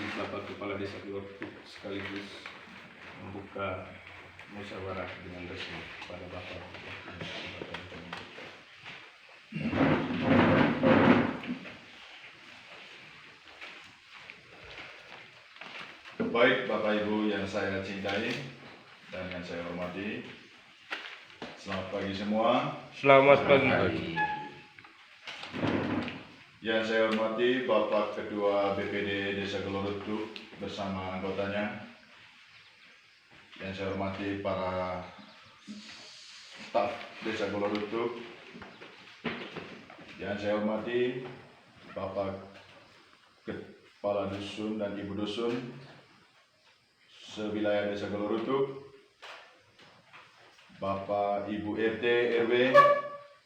Bapak Kepala Desa Kilortuk sekaligus membuka musyawarah dengan resmi pada Bapak. Baik Bapak Ibu yang saya cintai dan yang saya hormati, selamat pagi semua. Selamat pagi. Yang saya hormati Bapak Ketua BPD Desa Kilortuk bersama anggotanya. Yang saya hormati para staf Desa Kilortuk. Yang saya hormati Bapak Kepala Dusun dan Ibu Dusun sewilayah Desa Kilortuk, Bapak Ibu RT, RW,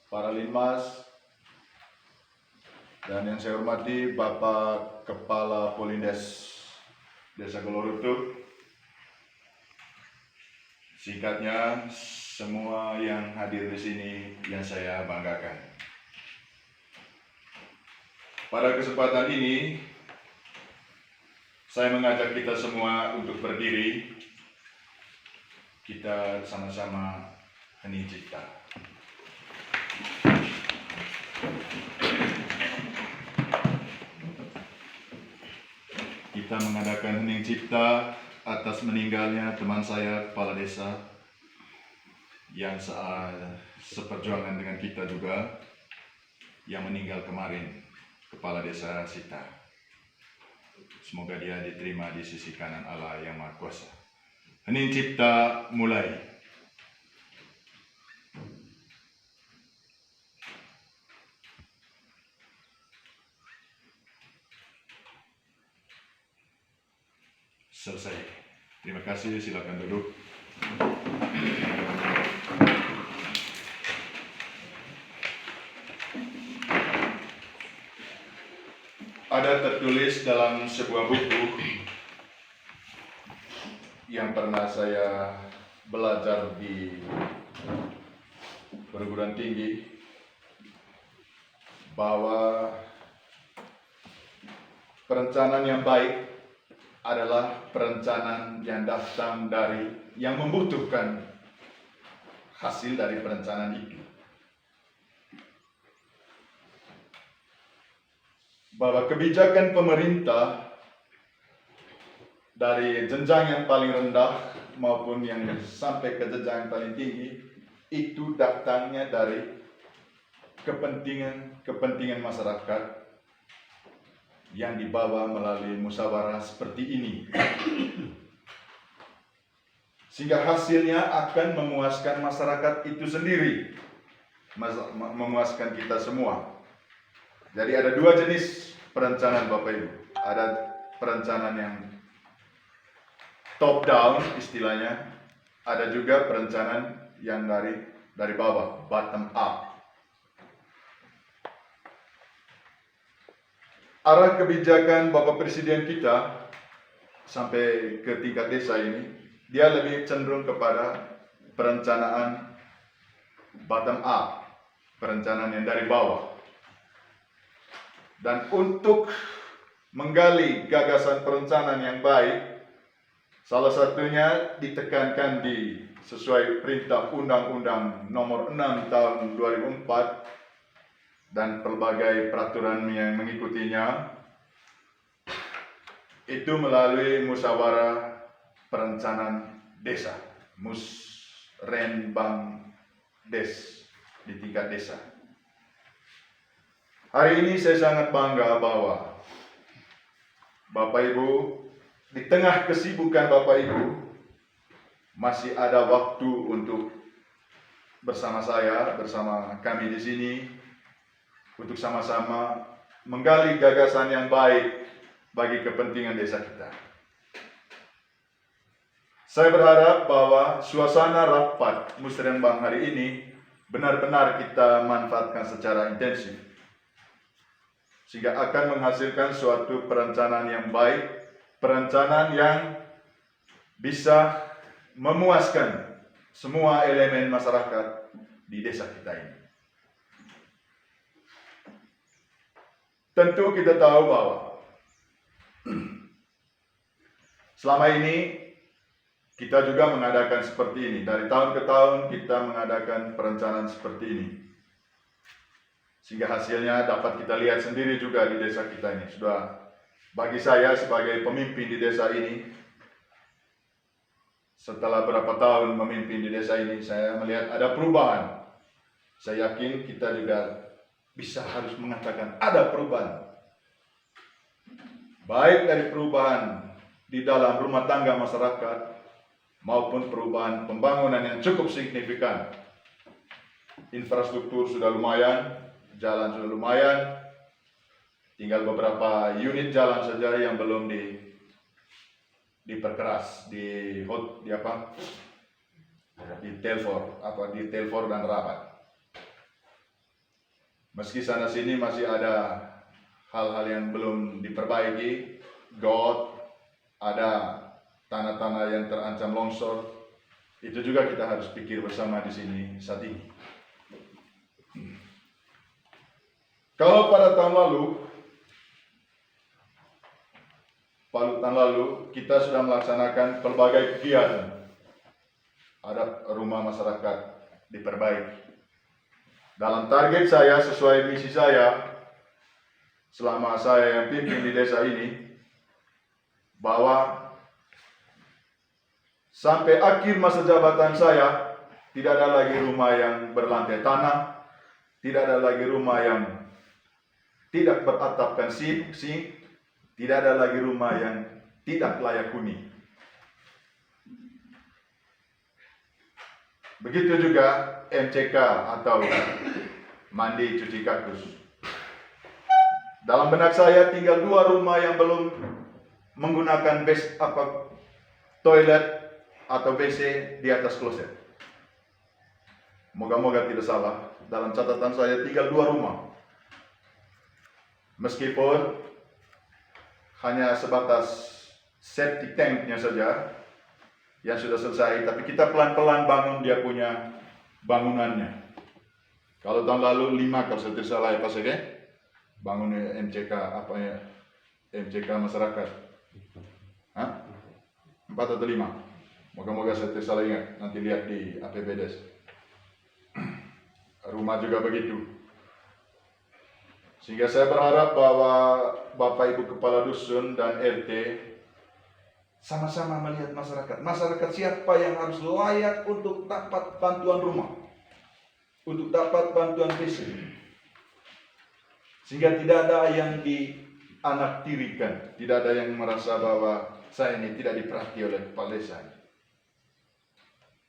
para linmas, dan yang saya hormati Bapak Kepala Polindes Desa Kilortuk. Singkatnya, semua yang hadir di sini yang saya banggakan. Pada kesempatan ini, saya mengajak kita semua untuk berdiri. Kita sama-sama hening cipta. Kita mengadakan hening cipta atas meninggalnya teman saya, Kepala Desa, yang seperjuangan dengan kita juga, yang meninggal kemarin, Kepala Desa Sita. Semoga dia diterima di sisi kanan Allah yang Maha Kuasa. Hening cipta mulai. Selesai. Terima kasih, silakan duduk. Ada tertulis dalam sebuah buku yang pernah saya belajar di perguruan tinggi, bahwa perencanaan yang baik adalah perencanaan yang datang dari yang membutuhkan hasil dari perencanaan itu. Bahwa kebijakan pemerintah dari jenjang yang paling rendah maupun yang sampai ke jenjang yang paling tinggi itu datangnya dari kepentingan masyarakat yang dibawa melalui musyawarah seperti ini, sehingga hasilnya akan memuaskan masyarakat itu sendiri, memuaskan kita semua. Jadi ada dua jenis perencanaan Bapak Ibu. Ada perencanaan yang top down istilahnya, ada juga perencanaan yang dari bawah, bottom up. Arah kebijakan Bapak Presiden kita sampai ke tingkat desa ini, dia lebih cenderung kepada perencanaan bottom up, perencanaan yang dari bawah. Dan untuk menggali gagasan perencanaan yang baik, salah satunya ditekankan di sesuai perintah Undang-Undang Nomor 6 Tahun 2004 dan pelbagai peraturan yang mengikutinya, itu melalui musyawarah perencanaan desa, Musrenbang Des di tingkat desa. Hari ini saya sangat bangga bahwa Bapak Ibu, di tengah kesibukan Bapak Ibu, masih ada waktu untuk bersama saya, bersama kami di sini, untuk sama-sama menggali gagasan yang baik bagi kepentingan desa kita. Saya berharap bahwa suasana rapat Musrenbang hari ini benar-benar kita manfaatkan secara intensif, sehingga akan menghasilkan suatu perencanaan yang baik, perencanaan yang bisa memuaskan semua elemen masyarakat di desa kita ini. Tentu kita tahu bahwa Selama ini kita juga mengadakan seperti ini. Dari tahun ke tahun kita mengadakan perencanaan seperti ini. Sehingga hasilnya dapat kita lihat sendiri juga di desa kita ini. Sudah bagi saya sebagai pemimpin di desa ini, setelah berapa tahun memimpin di desa ini, saya melihat ada perubahan. Saya yakin kita juga bisa harus mengatakan ada perubahan. Baik dari perubahan di dalam rumah tangga masyarakat maupun perubahan pembangunan yang cukup signifikan. Infrastruktur sudah lumayan, jalan sudah lumayan, tinggal beberapa unit jalan saja yang belum diperkeras di Telfor dan Rabat. Meski sana sini masih ada hal-hal yang belum diperbaiki, ada tanah-tanah yang terancam longsor, itu juga kita harus pikir bersama di sini saat ini. Kalau pada tahun lalu kita sudah melaksanakan pelbagai kegiatan, ada rumah masyarakat diperbaiki. Dalam target saya, sesuai misi saya, selama saya yang pimpin di desa ini, bahwa sampai akhir masa jabatan saya, tidak ada lagi rumah yang berlantai tanah, tidak ada lagi rumah yang tidak beratapkan sing, tidak ada lagi rumah yang tidak layak huni. Begitu juga MCK atau mandi cuci kakus. Dalam benak saya tinggal 2 rumah yang belum menggunakan toilet atau WC di atas kloset. Moga-moga tidak salah. Dalam catatan saya tinggal 2 rumah. Meskipun hanya sebatas septic tanknya saja yang sudah selesai, tapi kita pelan-pelan bangun dia punya bangunannya. Kalau tahun lalu 5 kalau saya tidak salah ya Pak Sege, bangun MCK MCK masyarakat. 4 atau 5. Moga-moga saya tidak salah ingat, nanti lihat di APBDes. Rumah juga begitu. Sehingga saya berharap bahwa Bapak Ibu Kepala Dusun dan RT sama-sama melihat masyarakat. Masyarakat siapa yang harus layak untuk dapat bantuan rumah, untuk dapat bantuan fisik. Sehingga tidak ada yang dianaktirikan, tidak ada yang merasa bahwa saya ini tidak diperhati oleh kepala desa.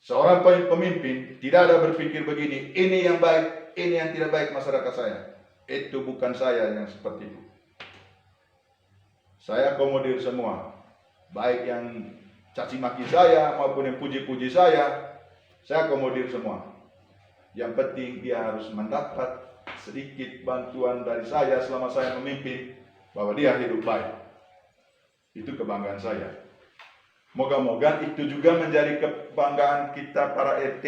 Seorang pemimpin tidak ada berpikir begini, ini yang baik, ini yang tidak baik masyarakat saya. Itu bukan saya yang seperti itu. Saya akomodir semua. Baik yang caci maki saya maupun yang puji-puji saya akomodir semua. Yang penting dia harus mendapat sedikit bantuan dari saya selama saya memimpin, bahwa dia hidup baik. Itu kebanggaan saya. Moga-moga itu juga menjadi kebanggaan kita para RT,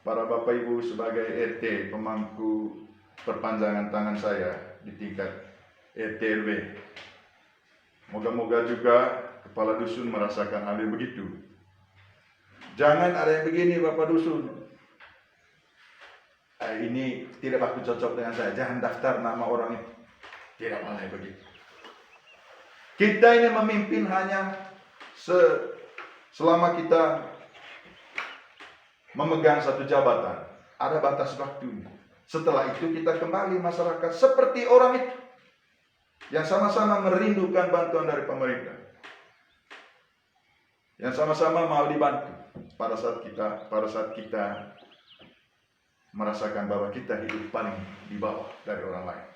para Bapak Ibu sebagai RT, pemangku perpanjangan tangan saya di tingkat RT RW. Moga-moga juga kepala dusun merasakan hal yang begitu. Jangan ada yang begini Bapak Dusun, ini tidak aku cocok dengan saya, jangan daftar nama orang itu. Tidak boleh begitu. Kita ini memimpin hanya selama kita memegang satu jabatan, ada batas waktunya. Setelah itu kita kembali masyarakat seperti orang itu yang sama-sama merindukan bantuan dari pemerintah, yang sama-sama mau dibantu pada saat kita merasakan bahwa kita hidup paling di bawah dari orang lain.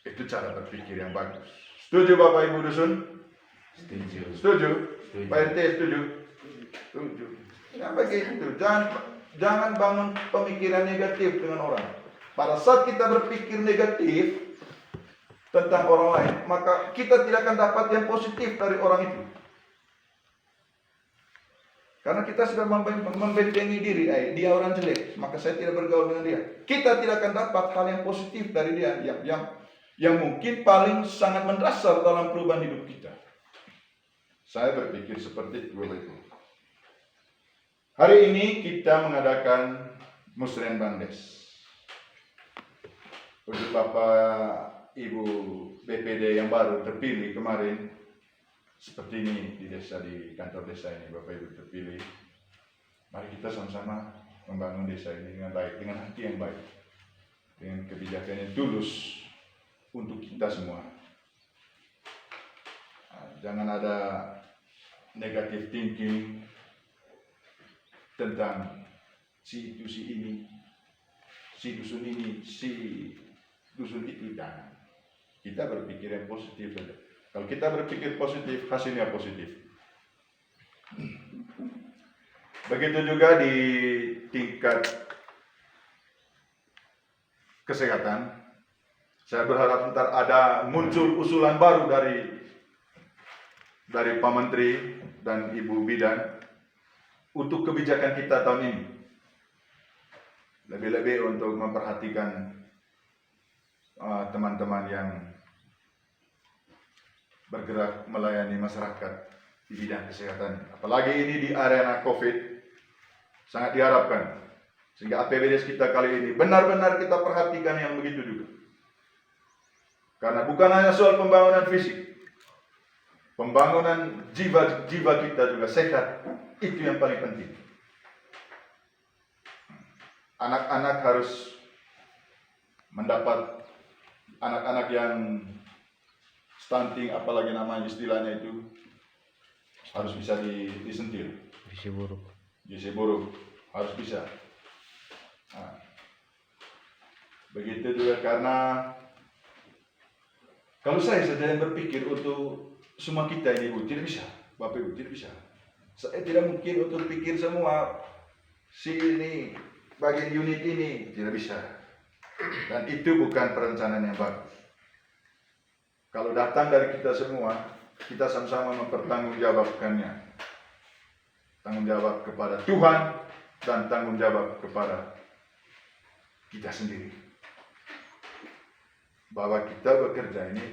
Itu cara berpikir yang bagus. Setuju Bapak Ibu Dusun? Setuju. Pak RT setuju? Setuju. Ya begitu. Jangan bangun pemikiran negatif dengan orang. Pada saat kita berpikir negatif tentang orang lain, maka kita tidak akan dapat yang positif dari orang itu. Karena kita sudah membentengi diri, dia orang jelek, maka saya tidak bergaul dengan dia. Kita tidak akan dapat hal yang positif dari dia, yang mungkin paling sangat mendasar dalam perubahan hidup kita. Saya berpikir seperti itu, Bapak Ibu. Hari ini kita mengadakan Musren Bandes. Untuk Bapak Ibu BPD yang baru terpilih kemarin, seperti ini di desa, di kantor desa ini Bapak Ibu terpilih. Mari kita sama-sama membangun desa ini dengan baik, dengan hati yang baik, dengan kebijakan yang tulus untuk kita semua. Jangan ada negative thinking tentang si itu, si ini, si dusun ini, si dusun itu. Jangan. Kita berpikir yang positif saja. Kalau kita berpikir positif, hasilnya positif. Begitu juga di tingkat kesehatan. Saya berharap ntar ada muncul usulan baru dari Pak Menteri dan Ibu Bidan untuk kebijakan kita tahun ini. Lebih-lebih untuk memperhatikan teman-teman yang bergerak melayani masyarakat di bidang kesehatan. Apalagi ini di arena COVID, sangat diharapkan. Sehingga APBD kita kali ini benar-benar kita perhatikan yang begitu juga. Karena bukan hanya soal pembangunan fisik, pembangunan jiwa kita juga sehat. Itu yang paling penting. Anak-anak harus mendapat, anak-anak yang stunting, apalagi namanya istilahnya itu, harus bisa disentil. Gizi buruk harus bisa. Nah, begitu juga karena kalau saya saja yang berpikir untuk semua kita ini, Bu, tidak bisa. Bapak Ibu, tidak bisa. Saya tidak mungkin untuk pikir semua si ini, bagian unit ini, tidak bisa. Dan itu bukan perencanaan yang bagus. Kalau datang dari kita semua, kita sama-sama mempertanggungjawabkannya. Tanggung jawab kepada Tuhan dan tanggung jawab kepada kita sendiri. Bahwa kita bekerja ini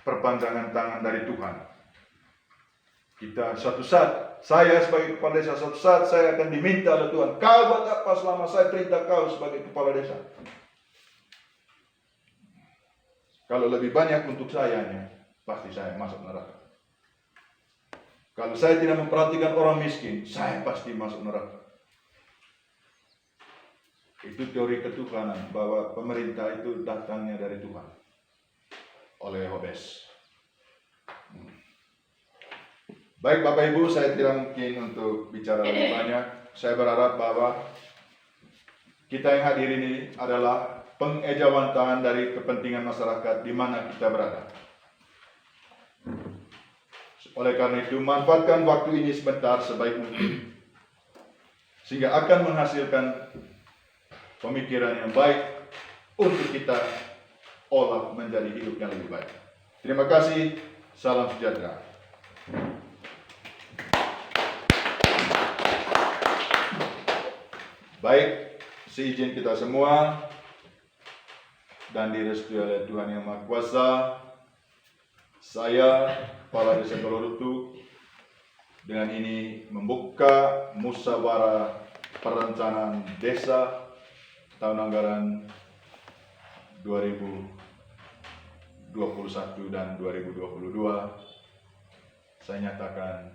perpanjangan tangan dari Tuhan. Kita suatu saat, saya sebagai kepala desa, suatu saat saya akan diminta oleh Tuhan, kau buat apa selama saya perintah kau sebagai kepala desa? Kalau lebih banyak untuk sayanya, pasti saya masuk neraka. Kalau saya tidak memperhatikan orang miskin, saya pasti masuk neraka. Itu teori ketuhanan, bahwa pemerintah itu datangnya dari Tuhan. Oleh Hobbes. Baik Bapak Ibu, saya tidak mungkin untuk bicara lebih banyak. Saya berharap bahwa kita yang hadir ini adalah pengejawantahan dari kepentingan masyarakat di mana kita berada. Oleh karena itu, manfaatkan waktu ini sebentar sebaik mungkin, sehingga akan menghasilkan pemikiran yang baik untuk kita olah menjadi hidup yang lebih baik. Terima kasih, salam sejahtera. Baik, seizin kita semua dan direstui oleh Tuhan Yang Maha Kuasa, saya, Kepala Desa Tolorutu, dengan ini membuka musyawarah perencanaan desa tahun anggaran 2021 dan 2022. Saya nyatakan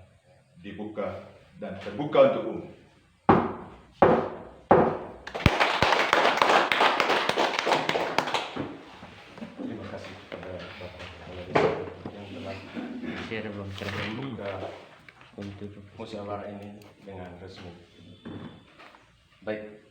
dibuka dan terbuka untuk umum. Membuka untuk musyawarah ini dengan resmi. Baik,